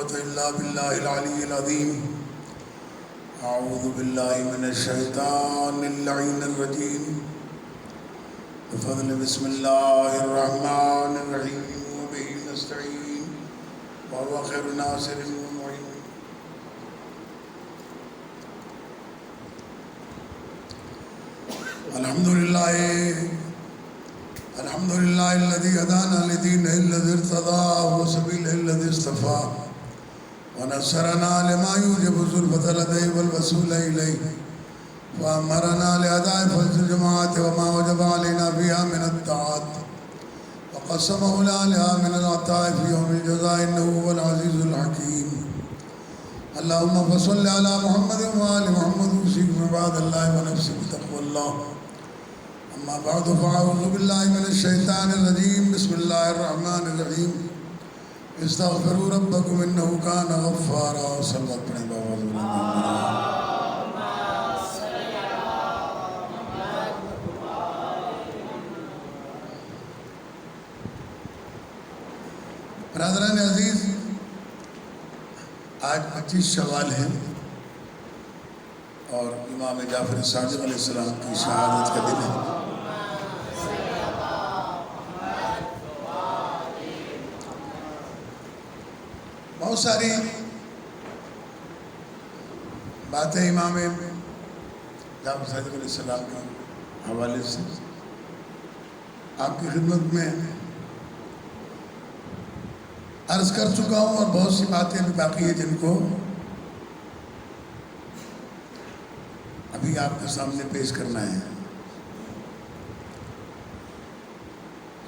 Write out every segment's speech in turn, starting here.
قوة إلا بالله العلي العظيم. أعوذ بالله من الشيطان اللعين الرجيم. بفضل بسم الله الرحمن الرحيم وبه نستعين وهو خير ناصر ومعين. الحمد لله الذي هدانا لدينه الذي ارتضى وسبيله الذي اصطفى ونصرنا لما يوجب زلفة لديه والوصول إليه وأمرنا لأداء فرض الجماعة وما وجب علينا فيها من الطاعات وقسمه لها من العطاء في يوم الجزاء إنه هو العزيز الحكيم. اللهم فصل على محمد وآل محمد وسلم بعد الله ونفسه بتقوى الله. أما بعد فأعوذ بالله من الشيطان الرجيم. بسم الله الرحمن الرحيم. استغفروا ربكم إنه كان غفارا. صلی اللہ علیہ وسلم. برادران عزیز، آج 25 شوال ہے اور امام جعفر صادق علیہ السلام کی شہادت کا دن ہے. بہت ساری باتیں امام جعفر صادق علیہ السلام کے حوالے سے آپ کی خدمت میں عرض کر چکا ہوں، اور بہت سی باتیں بھی باقی ہیں جن کو ابھی آپ کے سامنے پیش کرنا ہے.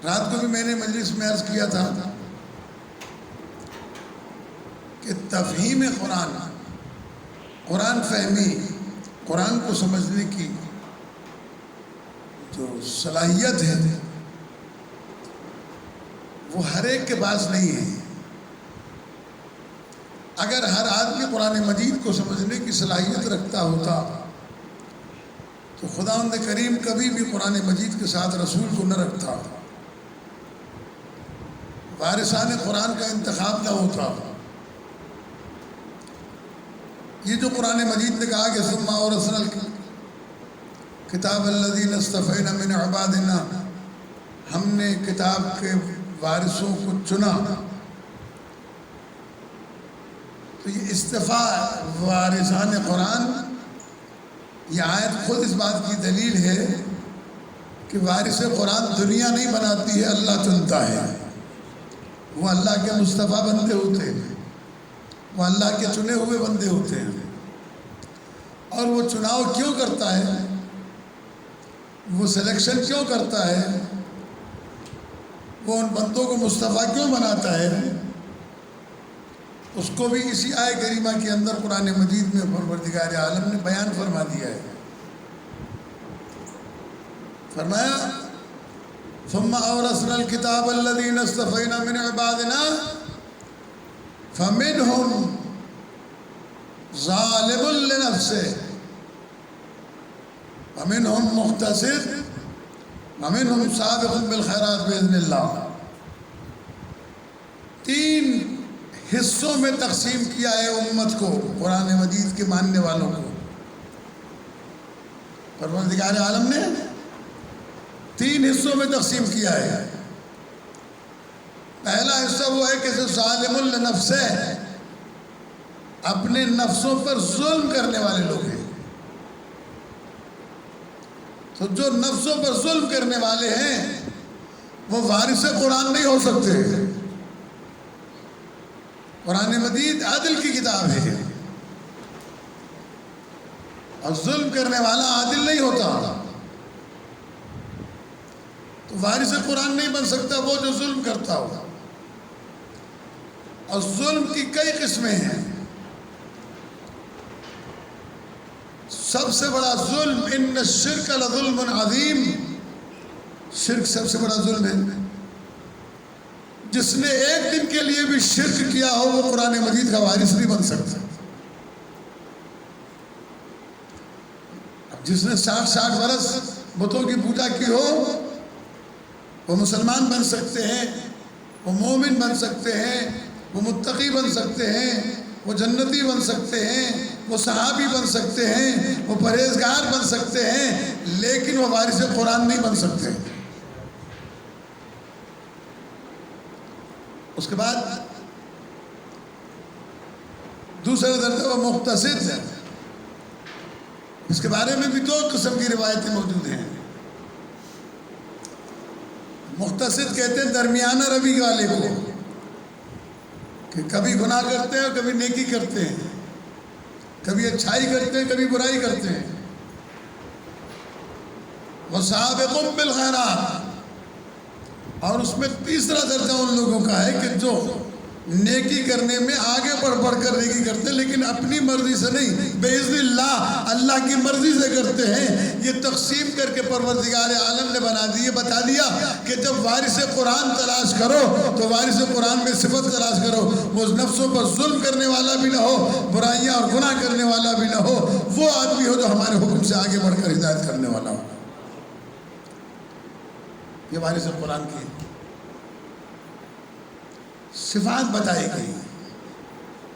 رات کو بھی میں نے مجلس میں عرض کیا تھا کہ تفہیم قرآن، قرآن فہمی، قرآن کو سمجھنے کی جو صلاحیت ہے وہ ہر ایک کے پاس نہیں ہے. اگر ہر آدمی قرآن مجید کو سمجھنے کی صلاحیت رکھتا ہوتا تو خداوند کریم کبھی بھی قرآن مجید کے ساتھ رسول کو نہ رکھتا، وارثان قرآن کا انتخاب نہ ہوتا. یہ جو قرآن مجید نے کہا کہ ثم اورثنا الکتاب الذین اصطفینا من عبادنا، ہم نے کتاب کے وارثوں کو چنا، تو یہ اصطفاء وارثان قرآن، یہ آیت خود اس بات کی دلیل ہے کہ وارث قرآن دنیا نہیں بناتی ہے، اللہ چنتا ہے. وہ اللہ کے مصطفیٰ بندے ہوتے ہیں، وہ اللہ کے چنے ہوئے بندے ہوتے ہیں. اور وہ چناؤ کیوں کرتا ہے، وہ سلیکشن کیوں کرتا ہے، وہ ان بندوں کو مصطفیٰ کیوں بناتا ہے، اس کو بھی اسی آیہ کریمہ کے اندر قرآن مجید میں پروردگار عالم نے بیان فرما دیا ہے. فرمایا ثم اورثنا الکتاب الذین اصطفینا من عبادنا فمنهم ظالم لنفسه ومنهم مقتصد ومنهم سابق بالخیرات باذن اللہ. 3 حصوں میں تقسیم کیا ہے امت کو، قرآن مجید کے ماننے والوں کو. پروردگار عالم نے 3 حصوں میں تقسیم کیا ہے. پہلا حصہ وہ ہے کہ ظالم لنفسہ، اپنے نفسوں پر ظلم کرنے والے لوگ ہیں. تو جو نفسوں پر ظلم کرنے والے ہیں وہ وارث قرآن نہیں ہو سکتے. قرآن مجید عدل کی کتاب ہے اور ظلم کرنے والا عادل نہیں ہوتا، تو وارث قرآن نہیں بن سکتا وہ جو ظلم کرتا ہو. اور ظلم کی کئی قسمیں ہیں. سب سے بڑا ظلم ان الشرک لظلم عظیم، شرک سب سے بڑا ظلم ہے. جس نے ایک دن کے لیے بھی شرک کیا ہو وہ قرآن مجید کا وارث نہیں بن سکتا. اب جس نے 60 برس بتوں کی پوجا کی ہو وہ مسلمان بن سکتے ہیں، وہ مومن بن سکتے ہیں، وہ متقی بن سکتے ہیں، وہ جنتی بن سکتے ہیں، وہ صحابی بن سکتے ہیں، وہ پرہیزگار بن سکتے ہیں، لیکن وہ وارث قرآن نہیں بن سکتے۔ اس کے بعد دوسرا درجہ وہ مقتصد ہے۔ اس کے بارے میں بھی دو قسم کی روایتیں موجود ہیں۔ مقتصد کہتے ہیں درمیانہ روی والے کو، کہ کبھی گناہ کرتے ہیں اور کبھی نیکی کرتے ہیں، کبھی اچھائی کرتے ہیں کبھی برائی کرتے ہیں۔ وَسَابِقٌ بِالْخَيْرَاتِ، اور اس میں تیسرا درجہ ان لوگوں کا ہے کہ جو نیکی کرنے میں آگے بڑھ کر نیکی کرتے ہیں، لیکن اپنی مرضی سے نہیں، بِإِذْنِ اللَّهِ، اللہ کی مرضی سے کرتے ہیں۔ یہ تقسیم کر کے پروردگار عالم نے بتا دیا کہ جب وارث قرآن تلاش کرو تو وارث قرآن میں صفت تلاش کرو، وہ نفسوں پر ظلم کرنے والا بھی نہ ہو، برائیاں اور گناہ کرنے والا بھی نہ ہو، وہ آدمی ہو جو ہمارے حکم سے آگے بڑھ کر ہدایت کرنے والا ہو۔ یہ وارث قرآن کی صفات بتائی گئی،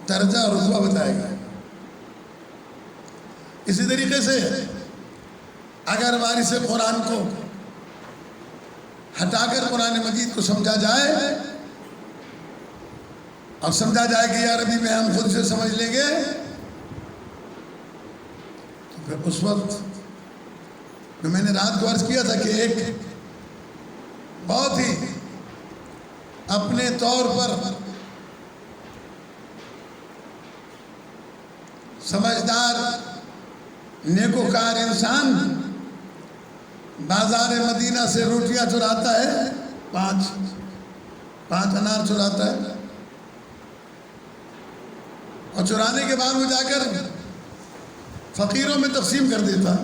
درجہ اور رتبہ بتایا گیا۔ اسی طریقے سے اگر وارث قرآن کو ہٹا کر قرآن مجید کو سمجھا جائے اور سمجھا جائے کہ یا عربی میں ہم خود سے سمجھ لیں گے، تو پھر اس وقت جو میں نے رات کو عرض کیا تھا کہ ایک بہت ہی اپنے طور پر سمجھدار نیکوکار انسان بازار مدینہ سے روٹیاں چراتا ہے، پانچ انار چراتا ہے، اور چرانے کے بعد وہ جا کر فقیروں میں تقسیم کر دیتا۔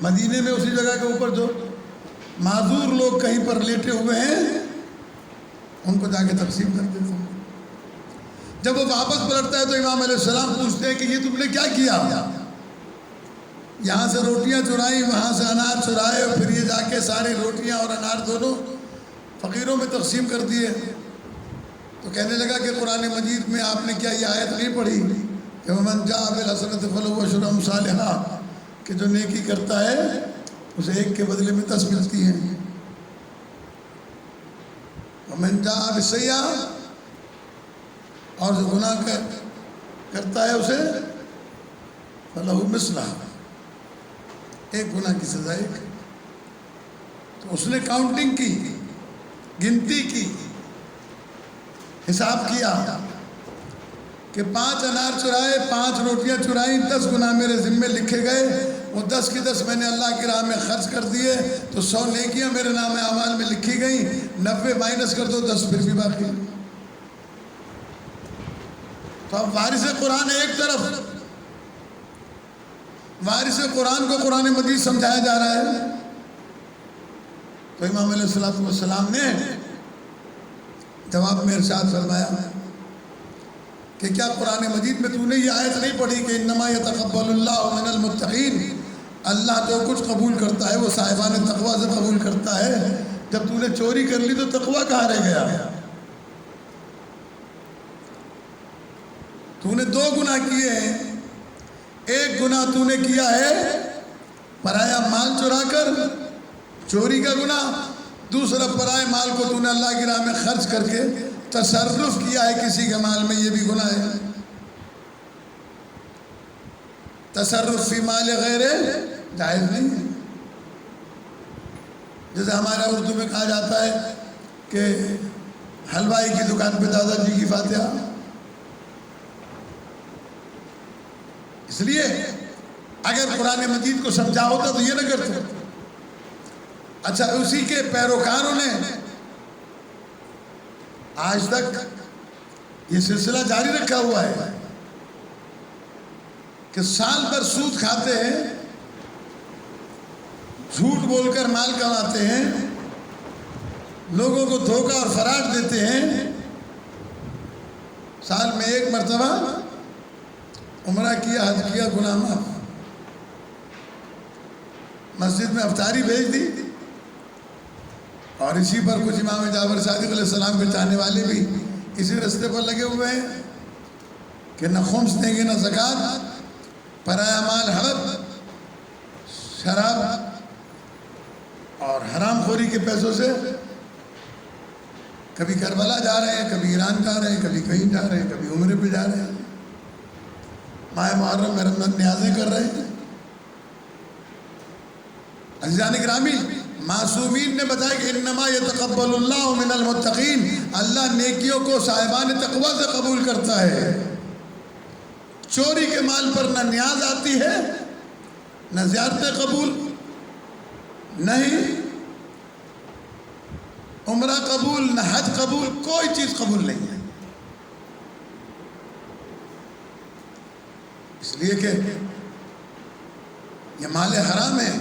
مدینے میں اسی جگہ کے اوپر جو معذور لوگ کہیں پر لیٹے ہوئے ہیں ان کو جا کے تقسیم کر دیتا۔ جب وہ واپس پلٹتا ہے تو امام علیہ السلام پوچھتے ہیں کہ یہ تم نے کیا کیا؟ یہاں سے روٹیاں چرائیں، وہاں سے انار چرائے، اور پھر یہ جا کے ساری روٹیاں اور انار دونوں فقیروں میں تقسیم کر دیے۔ تو کہنے لگا کہ قرآن مجید میں آپ نے کیا یہ آیت نہیں پڑھی کہ وَمَنْ جَاءَ بِالْحَسَنَةِ فَلَهُ عَشْرُ أَمْثَالِهَا، کہ جو نیکی کرتا ہے اسے ایک کے بدلے میں 10 ملتی ہیں۔ وَمَنْ جَاءَ بِالسَّيِّئَةِ، اور جو گناہ کرتا ہے اسے فَلَهُ مِثْلُهَا، ایک گناہ کی سزا ایک۔ تو اس نے کاؤنٹنگ کی، گنتی کی، حساب کیا کہ 5 انار چرائے، 5 روٹیاں چرائیں، 10 گناہ میرے ذمے لکھے گئے، وہ 10 کی 10 میں نے اللہ کی راہ میں خرچ کر دیے، تو 100 نیکیاں میرے نام اعمال میں لکھی گئیں، 90 مائنس کر دو، 10 پھر بھی باقی۔ تو اب وارث قرآن ایک طرف، وارث قرآن کو قرآن مجید سمجھایا جا رہا ہے، تو امام علیہ السلام نے جواب میں ارشاد فرمایا کہ کیا قرآن مجید میں تو نے یہ آیت نہیں پڑھی کہ انما یتقبل اللہ من المتقین، اللہ جو کچھ قبول کرتا ہے وہ صاحبان تقویٰ سے قبول کرتا ہے۔ جب تو نے چوری کر لی تو تقویٰ کہاں رہ گیا؟ تو نے 2 گناہ کیے ہیں، ایک گناہ تو نے کیا ہے پرایا مال چرا کر، چوری کا گناہ، دوسرا پرائے مال کو تو نے اللہ کی راہ میں خرچ کر کے تصرف کیا ہے کسی کے مال میں، یہ بھی گناہ ہے۔ تصرف فی مال غیر جائز نہیں ہے۔ جیسے ہمارا اردو میں کہا جاتا ہے کہ حلوائی کی دکان پہ دادا جی کی فاتحہ، اس لیے اگر قرآن مجید کو سمجھا ہوتا تو یہ نہ کرتے۔ اچھا، اسی کے پیروکاروں نے آج تک یہ سلسلہ جاری رکھا ہوا ہے کہ سال بھر سود کھاتے ہیں، جھوٹ بول کر مال کماتے ہیں، لوگوں کو دھوکہ اور فراڈ دیتے ہیں، سال میں 1 مرتبہ عمرہ کیا، حج کیا، گناہ معاف، مسجد میں افطاری بھیج دی اور اسی پر کچھ امام جعفر صادق علیہ السلام کے چاہنے والے بھی اسی رستے پر لگے ہوئے ہیں کہ نہ خمس دیں گے نہ زکوٰۃ، پرایا مال ہڑپ، شراب اور حرام خوری کے پیسوں سے کبھی کربلا جا رہے ہیں، کبھی ایران جا رہے ہیں، کبھی کہیں جا رہے ہیں، کبھی عمرے پہ جا رہے ہیں، ماہ محرم میں رمضان نیازیں کر رہے ہیں۔ عزیزان گرامی، معصومین نے بتایا کہ انما یتقبل اللہ من المتقین، اللہ نیکیوں کو صاحبان تقوی سے قبول کرتا ہے۔ چوری کے مال پر نہ نیاز آتی ہے، نہ زیارتیں قبول، نہیں عمرہ قبول، نہ حج قبول، کوئی چیز قبول نہیں ہے۔ اس لیے کہ یہ مال حرام ہے،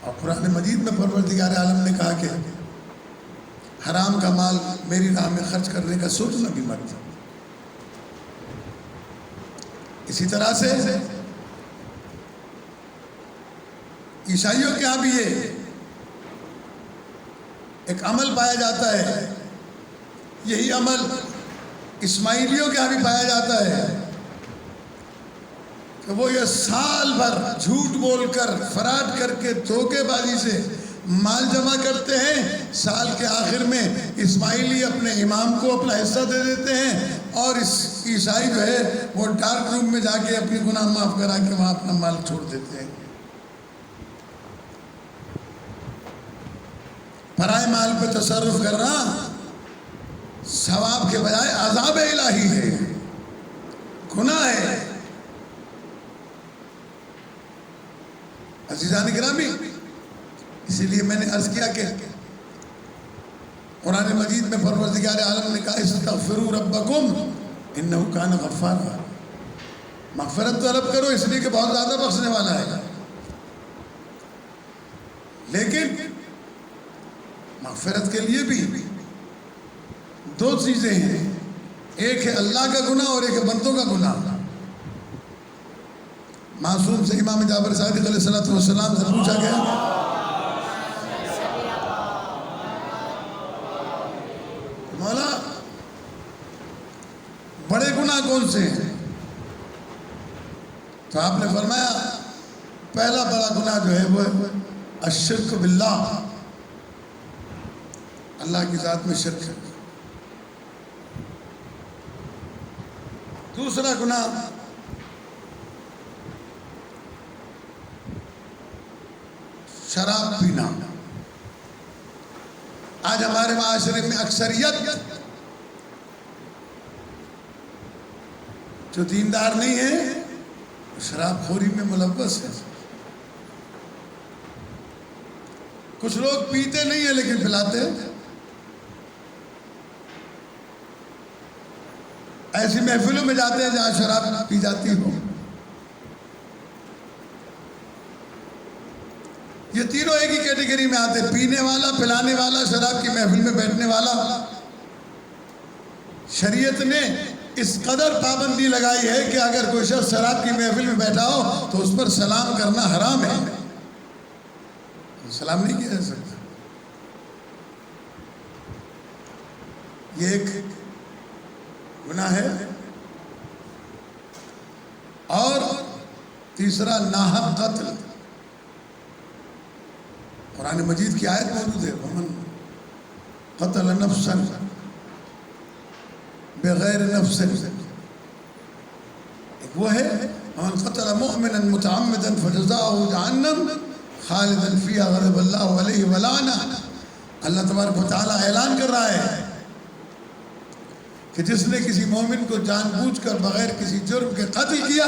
اور قرآن مجید میں پروردگار عالم نے کہا کہ حرام کا مال میری راہ میں خرچ کرنے کا سوچنا بھی مت۔ اسی طرح سے عیسائیوں کے ہاں بھی یہ ایک عمل پایا جاتا ہے، یہی عمل اسماعیلیوں کے ہاں بھی پایا جاتا ہے کہ وہ یہ سال بھر جھوٹ بول کر، فراڈ کر کے، دھوکے بازی سے مال جمع کرتے ہیں، سال کے آخر میں اسماعیلی اپنے امام کو اپنا حصہ دے دیتے ہیں، اور اس عیسائی جو ہے وہ ڈارک روم میں جا کے اپنی گناہ معاف کرا کے وہاں اپنا مال چھوڑ دیتے ہیں۔ پرائے مال پہ تصرف کرنا ثواب کے بجائے عذاب الہی ہے، گناہ ہے۔ عزیزان گرامی، اسی لیے میں نے عرض کیا کہ قرآن مجید میں پروردگار عالم نے کہا استغفروا ربکم انہ کان غفارا، مغفرت طلب کرو اس لیے کہ بہت زیادہ بخشنے والا ہے۔ لیکن مغفرت کے لیے بھی دو چیزیں ہیں، ایک ہے اللہ کا گناہ اور ایک ہے بندوں کا گناہ۔ معصوم سے امام جعفر صادق علیہ السلام سے پوچھا گیا مولا بڑے گناہ کون سے ہیں؟ تو آپ نے فرمایا پہلا بڑا گناہ جو ہے وہ الشرک باللہ، اللہ کی ذات میں شرک ہے۔ دوسرا گناہ شراب پینا۔ آج ہمارے معاشرے میں اکثریت جو دیندار نہیں ہے شراب خوری میں ملوث ہے۔ کچھ لوگ پیتے نہیں ہیں لیکن پلاتے ہیں۔ ایسی محفلوں میں جاتے ہیں جہاں شراب پی جاتی ہو۔ یہ تینوں ایک ہی کیٹیگری میں آتے ہیں، پینے والا، پلانے والا، شراب کی محفل میں بیٹھنے والا۔ شریعت نے اس قدر پابندی لگائی ہے کہ اگر کوئی شخص شراب کی محفل میں بیٹھا ہو تو اس پر سلام کرنا حرام ہے، سلام نہیں کیا جا سکتا۔ یہ ایک گناہ ہے۔ اور تیسرا ناحق قتل۔ قرآن مجید کی آیت موجود ہے ومن قتل نفسا بغیر نفس، ایک وہ ہے ومن قتل مؤمنا متعمدا فجزاؤہ جہنم خالدا فیہا غضب اللہ علیہ ولعنہ۔ اللہ تبارک و تعالیٰ اعلان کر رہا ہے کہ جس نے کسی مومن کو جان بوجھ کر بغیر کسی جرم کے قتل کیا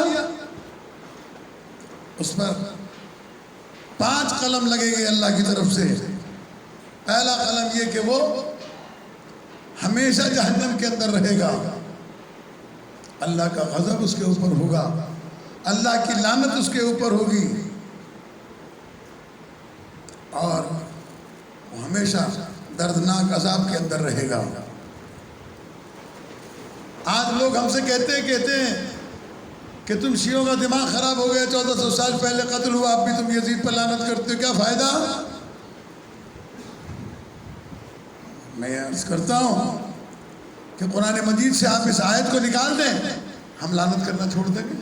اس پر 5 قلم لگیں گے اللہ کی طرف سے۔ پہلا قلم یہ کہ وہ ہمیشہ جہنم کے اندر رہے گا، اللہ کا غضب اس کے اوپر ہوگا، اللہ کی لعنت اس کے اوپر ہوگی، اور وہ ہمیشہ دردناک عذاب کے اندر رہے گا۔ آج لوگ ہم سے کہتے ہیں کہ تم شیعوں کا دماغ خراب ہو گیا، 1400 سال پہلے قتل ہوا، اب بھی تم یزید پر لعنت کرتے ہو، کیا فائدہ؟ میں عرض کرتا ہوں کہ قرآن مجید سے آپ اس آیت کو نکال دیں، ہم لعنت کرنا چھوڑ دیں گے۔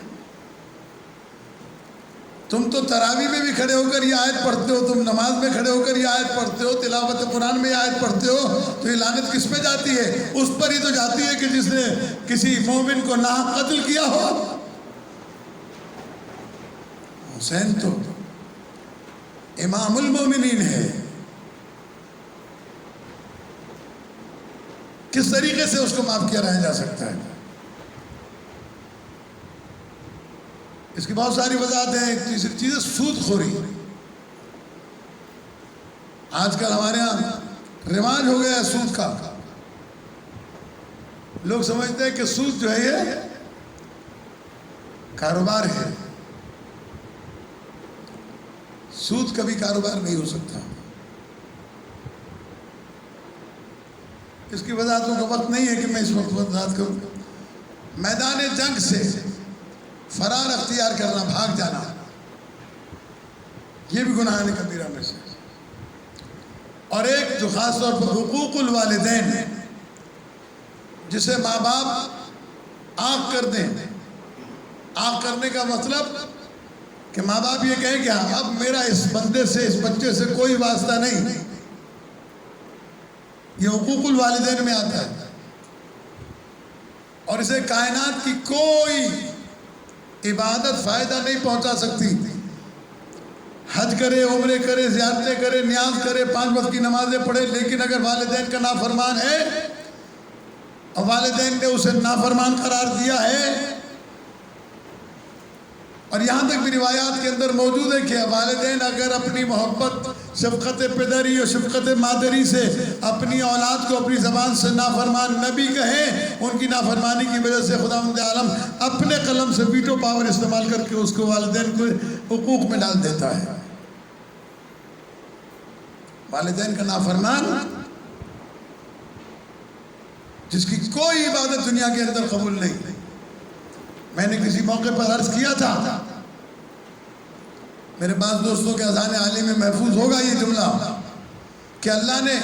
تم تو تراویح میں بھی کھڑے ہو کر یہ آیت پڑھتے ہو، تم نماز میں کھڑے ہو کر یہ آیت پڑھتے ہو، تلاوت قرآن میں یہ آیت پڑھتے ہو، تو یہ لعنت کس پہ جاتی ہے؟ اس پر ہی تو جاتی ہے کہ جس نے کسی مومن کو ناحق قتل کیا ہو۔ حسین تو امام المومنین ہے، کس طریقے سے اس کو معاف کیا رہا جا سکتا ہے؟ اس کی بہت ساری وجوہات ہیں۔ ایک تیسری چیز ہے سود خوری۔ آج کل ہمارے ہاں رواج ہو گیا ہے سود کا۔ لوگ سمجھتے ہیں کہ سود جو ہے یہ کاروبار ہے۔ سود کبھی کاروبار نہیں ہو سکتا۔ اس کی وضاحتوں کا وقت نہیں ہے کہ میں اس وقت وضاحت کروں۔ میدان جنگ سے فرار اختیار کرنا، بھاگ جانا، یہ بھی گناہ کبیرہ میں سے۔ اور ایک جو خاص طور پر حقوق الوالدین، جسے ماں باپ آنکھ کر دیں۔ آنکھ کرنے کا مطلب کہ ماں باپ یہ کہیں کہ اب میرا اس بندے سے، اس بچے سے کوئی واسطہ نہیں۔ یہ حقوق الوالدین میں آتا ہے، اور اسے کائنات کی کوئی عبادت فائدہ نہیں پہنچا سکتی۔ حج کرے، عمرے کرے، زیارتیں کرے، نیاز کرے، 5 وقت کی نمازیں پڑھے، لیکن اگر والدین کا نافرمان ہے اور والدین نے اسے نافرمان قرار دیا ہے، اور یہاں تک بھی روایات کے اندر موجود ہے کہ والدین اگر اپنی محبت، شفقت پدری اور شفقت مادری سے اپنی اولاد کو اپنی زبان سے نافرمان نبی کہیں، ان کی نافرمانی کی وجہ سے خداوند عالم اپنے قلم سے ویٹو پاور استعمال کر کے اس کو والدین کو حقوق میں ڈال دیتا ہے۔ والدین کا نافرمان جس کی کوئی عبادت دنیا کے اندر قبول نہیں۔ میں نے کسی موقع پر عرض کیا تھا، میرے بعض دوستوں کے اذان عالی میں محفوظ ہوگا یہ جملہ، کہ اللہ نے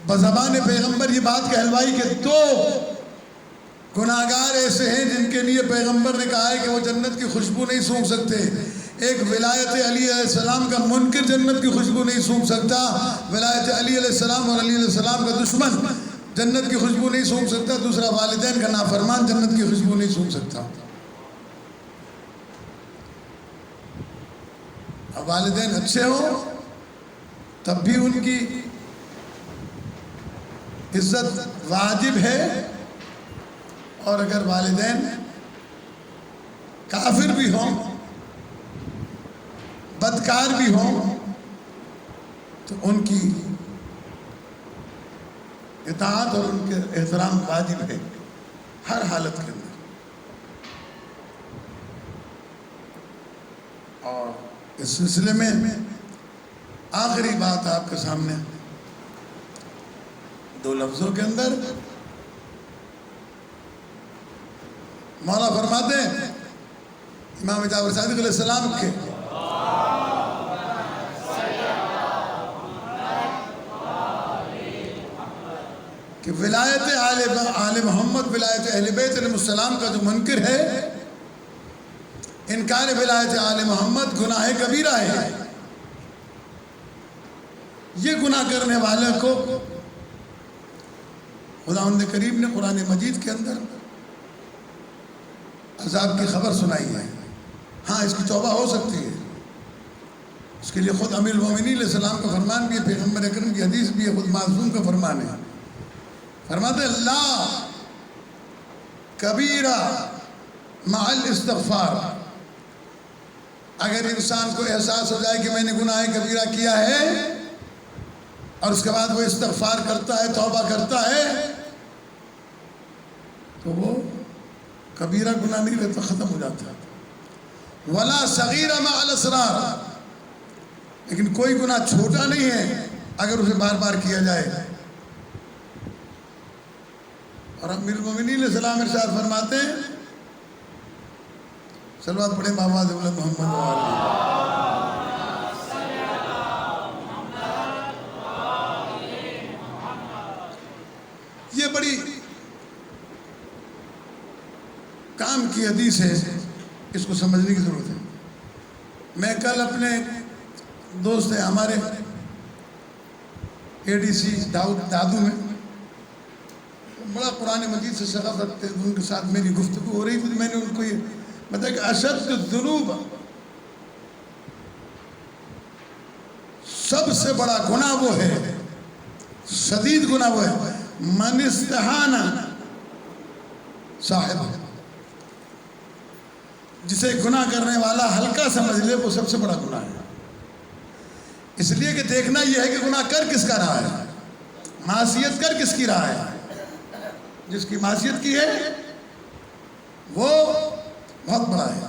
بزبان پیغمبر یہ بات کہلوائی کہ 2 گناہگار ایسے ہیں جن کے لیے پیغمبر نے کہا ہے کہ وہ جنت کی خوشبو نہیں سونگھ سکتے۔ ایک ولایت علی علیہ السلام کا منکر جنت کی خوشبو نہیں سونگھ سکتا، ولایت علی علیہ السلام اور علی علیہ السلام کا دشمن جنت کی خوشبو نہیں سونگھ سکتا، دوسرا والدین کا نافرمان جنت کی خوشبو نہیں سونگھ سکتا۔ اب والدین اچھے ہوں تب بھی ان کی عزت واجب ہے، اور اگر والدین کافر بھی ہوں، بدکار بھی ہوں، تو ان کی اطاعت اور ان کے احترام واجب ہے ہر حالت کے اندر۔ اور اس سلسلے میں آخری بات آپ کے سامنے 2 لفظوں کے اندر مولا فرماتے ہیں امام جعفر صادق علیہ السلام کے کہ ولایت آل محمد، ولایت اہل بیت علیہ السلام کا جو منکر ہے، انکار ولایت آل محمد گناہ کبیرہ ہے۔ یہ گناہ کرنے والے کو خداوند کریم نے قرآن مجید کے اندر عذاب کی خبر سنائی ہے۔ ہاں، اس کی توبہ ہو سکتی ہے، اس کے لیے خود امیر المومنین علیہ السلام کا فرمان بھی ہے، پیغمبر اکرم کی حدیث بھی ہے، خود معصوم کا فرمان ہے۔ فرماتے ہیں لا کبیرہ مع الاستغفار۔ اگر انسان کو احساس ہو جائے کہ میں نے گناہ کبیرہ کیا ہے، اور اس کے بعد وہ استغفار کرتا ہے، توبہ کرتا ہے، تو وہ کبیرہ گناہ نہیں رہتا، ختم ہو جاتا ہے۔ ولا صغیرہ مع الاسرار۔ لیکن کوئی گناہ چھوٹا نہیں ہے اگر اسے بار بار کیا جائے۔ اور امیر المومنین علیہ السلام ارشاد فرماتے ہیں، صلوات پڑھیں بآواز بلند محمد و آلہ۔ کام کی حدیث ہے، اس کو سمجھنے کی ضرورت ہے۔ میں کل اپنے دوست ہیں ہمارے ADC دادو میں، بڑا قرآن مجید سے شغف رکھتے ہیں، ان کے ساتھ میری گفتگو ہو رہی تھی، میں نے ان کو یہ بتایا کہ اشد الذنوب، سب سے بڑا گناہ وہ ہے، شدید گناہ وہ ہے، من استہان صاحب، جسے گناہ کرنے والا ہلکا سمجھ لے وہ سب سے بڑا گناہ ہے۔ اس لیے کہ دیکھنا یہ ہے کہ گناہ کر کس کا رہا ہے، معصیت کر کس کی رہا ہے۔ جس کی معصیت کی ہے وہ بہت بڑا ہے،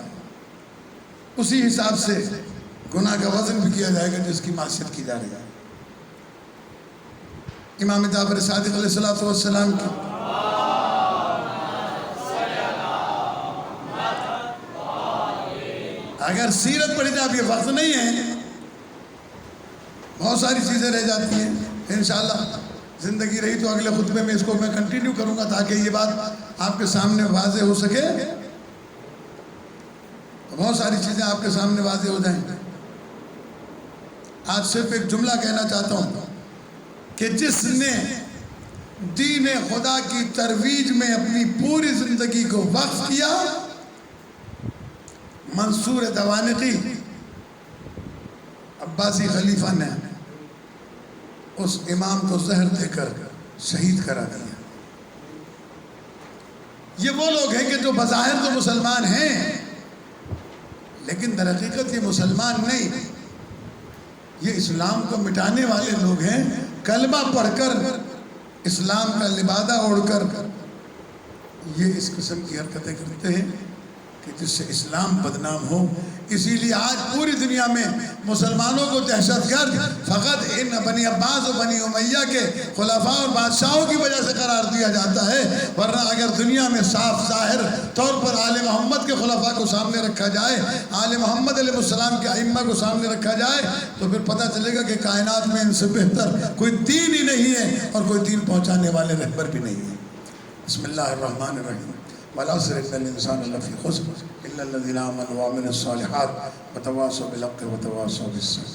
اسی حساب سے گناہ کا وزن بھی کیا جائے گا جس کی معصیت کی جا رہی ہے۔ امام جعفر صادق علیہ السلام کی اگر سیرت پڑھی جائے، اب یہ وقت نہیں ہے، بہت ساری چیزیں رہ جاتی ہیں، انشاءاللہ زندگی رہی تو اگلے خطبے میں اس کو میں کنٹینیو کروں گا تاکہ یہ بات آپ کے سامنے واضح ہو سکے، بہت ساری چیزیں آپ کے سامنے واضح ہو جائیں۔ آج صرف ایک جملہ کہنا چاہتا ہوں کہ جس نے دین خدا کی ترویج میں اپنی پوری زندگی کو وقف کیا، منصور دوانقی عباسی خلیفہ نے اس امام کو زہر دے کر شہید کرا دیا۔ یہ وہ لوگ ہیں کہ جو بظاہر تو مسلمان ہیں لیکن در حقیقت یہ مسلمان نہیں، یہ اسلام کو مٹانے والے لوگ ہیں، کلمہ پڑھ کر اسلام کا لبادہ اوڑھ کر یہ اس قسم کی حرکتیں کرتے ہیں کہ جس سے اسلام بدنام ہو۔ اسی لیے آج پوری دنیا میں مسلمانوں کو دہشت گرد فقط ان بنی عباس و بنی امیہ کے خلفاء اور بادشاہوں کی وجہ سے قرار دیا جاتا ہے، ورنہ اگر دنیا میں صاف ظاہر طور پر آل محمد کے خلفاء کو سامنے رکھا جائے، آل محمد علیہ السلام کے ائمہ کو سامنے رکھا جائے تو پھر پتہ چلے گا کہ کائنات میں ان سے بہتر کوئی دین ہی نہیں ہے اور کوئی دین پہنچانے والے رہبر بھی نہیں ہے۔ بسم اللہ الرحمن الرحیم۔ والعصر ان الانسان لفی خسر الا الذین آمنوا وعملوا الصالحات وتواصوا بالحق وتواصوا بالصبر۔